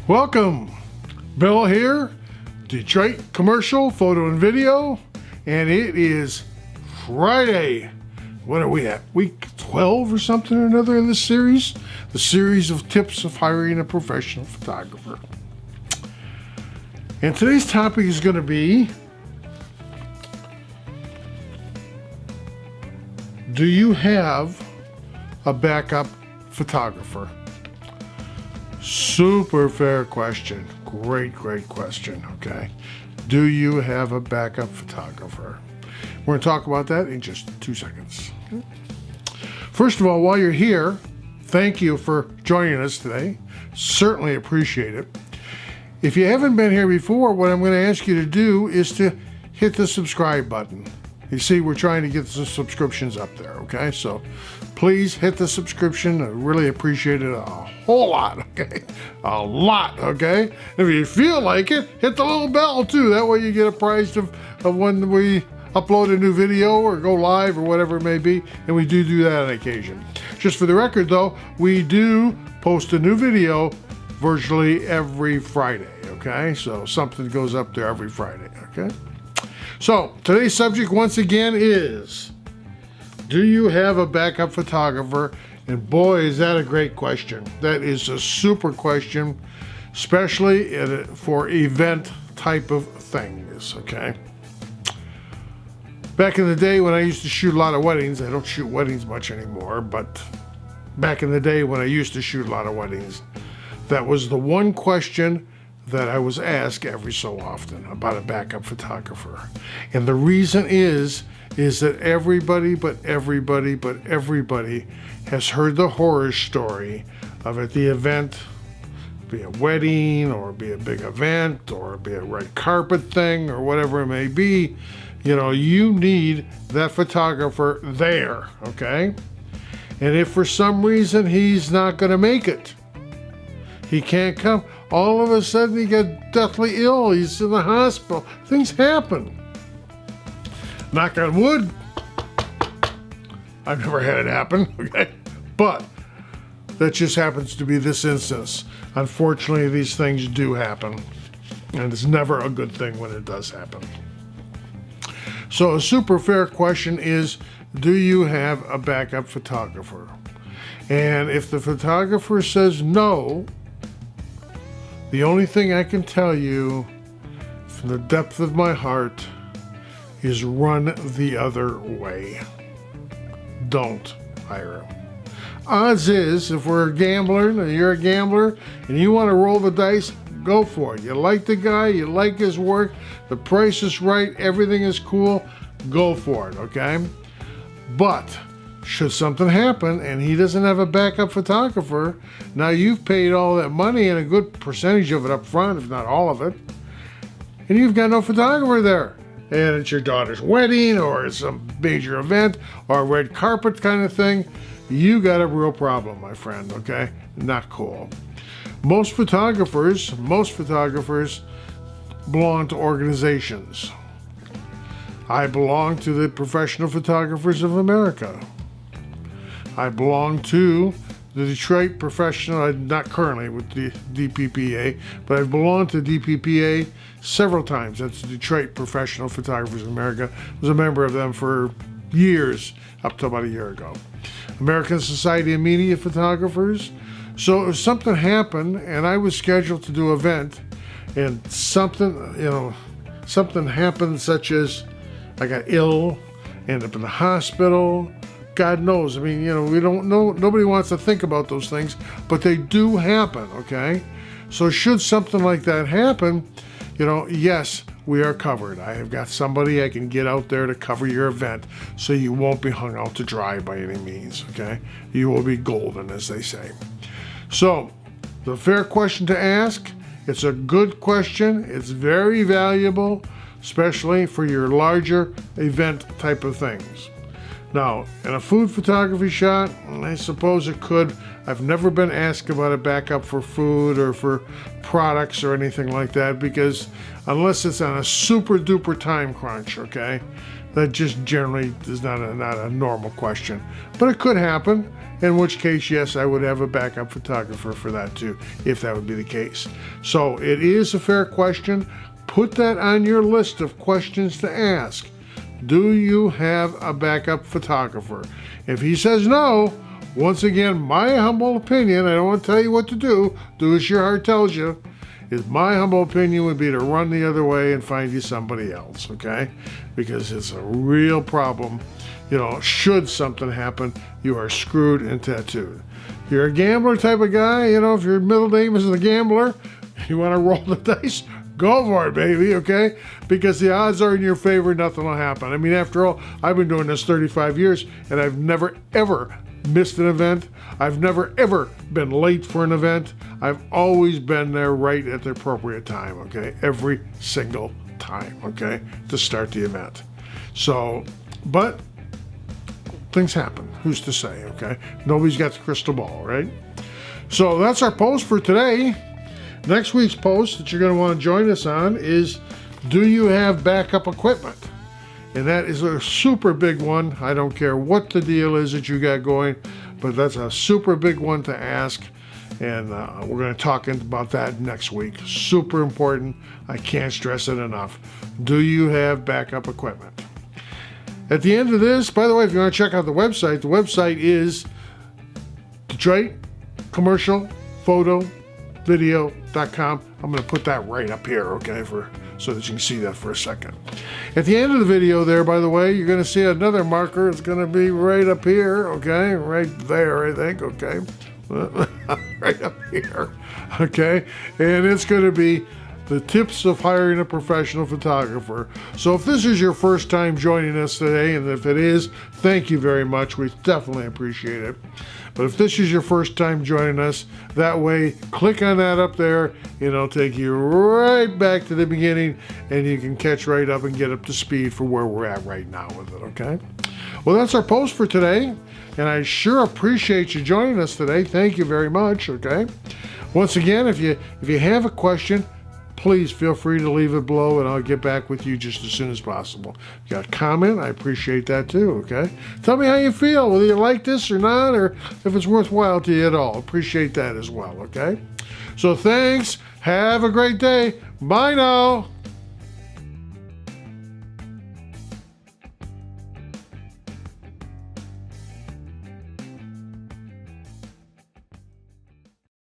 Welcome, Bill here, Detroit Commercial Photo and Video, and it is Friday. What are we at? Week 12 or something or another in this series? The series of tips of hiring a professional photographer. And today's topic is going to be, do you have a backup photographer? Super fair question. Great question, okay? Do you have a backup photographer? We're going to talk about that in just 2 seconds. First of all, while you're here, thank you for joining us today. Certainly appreciate it. If you haven't been here before, what I'm going to ask you to do is to hit the subscribe button. You see, we're trying to get the subscriptions up there, okay? So please hit the subscription. I really appreciate it a whole lot, okay? A lot, okay? If you feel like it, hit the little bell too. That way you get apprised of when we upload a new video or go live or whatever it may be, and we do that on occasion. Just for the record though, we do post a new video virtually every Friday, okay? So something goes up there every Friday, okay? So today's subject once again is, do you have a backup photographer? And boy, is that a great question. That is a super question, especially for event type of things, okay? Back in the day when I used to shoot a lot of weddings, I don't shoot weddings much anymore, but back in the day when I used to shoot a lot of weddings, that was the one question that I was asked every so often about a backup photographer. And the reason is that everybody has heard the horror story of at the event, be a wedding or be a big event or be a red carpet thing or whatever it may be, you know, you need that photographer there, okay? And if for some reason he's not gonna make it, he can't come, all of a sudden he got deathly ill, he's in the hospital, things happen. Knock on wood, I've never had it happen, okay? But that just happens to be this instance. Unfortunately, these things do happen, and it's never a good thing when it does happen. So a super fair question is, do you have a backup photographer? And if the photographer says no, the only thing I can tell you from the depth of my heart is run the other way. Don't hire him. Odds is, if we're a gambler, and you're a gambler, and you want to roll the dice, go for it. You like the guy, you like his work, the price is right, everything is cool, go for it, okay? But should something happen and he doesn't have a backup photographer, now you've paid all that money and a good percentage of it up front, if not all of it, and you've got no photographer there. And it's your daughter's wedding or it's some major event or a red carpet kind of thing, you got a real problem, my friend, okay? Not cool. Most photographers belong to organizations. I belong to the Professional Photographers of America. I belong to the Detroit Professional, not currently with the DPPA, but I've belonged to DPPA several times. That's the Detroit Professional Photographers of America. I was a member of them for years, up to about a year ago. American Society of Media Photographers. So if something happened and I was scheduled to do an event and something happened, such as I got ill, ended up in the hospital, God knows. I mean, we don't know, nobody wants to think about those things, but they do happen, okay? So should something like that happen, yes, we are covered. I have got somebody I can get out there to cover your event so you won't be hung out to dry by any means, okay? You will be golden, as they say. So, the fair question to ask, it's a good question, it's very valuable, especially for your larger event type of things. Now, in a food photography shot, I suppose it could. I've never been asked about a backup for food or for products or anything like that, because unless it's on a super duper time crunch, okay, That just generally is not a normal question, but it could happen. In which case, yes, I would have a backup photographer for that too, if that would be the case. So it is a fair question. Put that on your list of questions to ask. Do you have a backup photographer? If he says no, once again, my humble opinion, I don't want to tell you what to do as your heart tells you, is my humble opinion would be to run the other way and find you somebody else, okay? Because it's a real problem. You know, should something happen, you are screwed and tattooed. You're a gambler type of guy, you know, if your middle name is the gambler, you want to roll the dice, go for it, baby, okay? Because the odds are in your favor, nothing will happen. I mean, after all, I've been doing this 35 years, and I've never, ever missed an event. I've never, ever been late for an event. I've always been there right at the appropriate time, okay? Every single time, okay? To start the event. So, but things happen. Who's to say, okay? Nobody's got the crystal ball, right? So that's our post for today. Next week's post that you're going to want to join us on is, do you have backup equipment? And that is a super big one. I don't care what the deal is that you got going, but that's a super big one to ask. And we're going to talk about that next week. Super important. I can't stress it enough. Do you have backup equipment? At the end of this, by the way, if you want to check out the website is DetroitCommercialPhotoVideo.com. I'm going to put that right up here, okay, so that you can see that for a second. At the end of the video there, by the way, you're going to see another marker. It's going to be right up here, okay, right there, I think, okay, right up here, okay, and it's going to be the tips of hiring a professional photographer. So if this is your first time joining us today, and if it is, thank you very much. We definitely appreciate it. But if this is your first time joining us, that way, click on that up there, and it'll take you right back to the beginning, and you can catch right up and get up to speed for where we're at right now with it, okay? Well, that's our post for today, and I sure appreciate you joining us today. Thank you very much, okay? Once again, if you have a question, please feel free to leave it below, and I'll get back with you just as soon as possible. If you got a comment, I appreciate that too, okay? Tell me how you feel, whether you like this or not, or if it's worthwhile to you at all. Appreciate that as well, okay? So thanks. Have a great day. Bye now.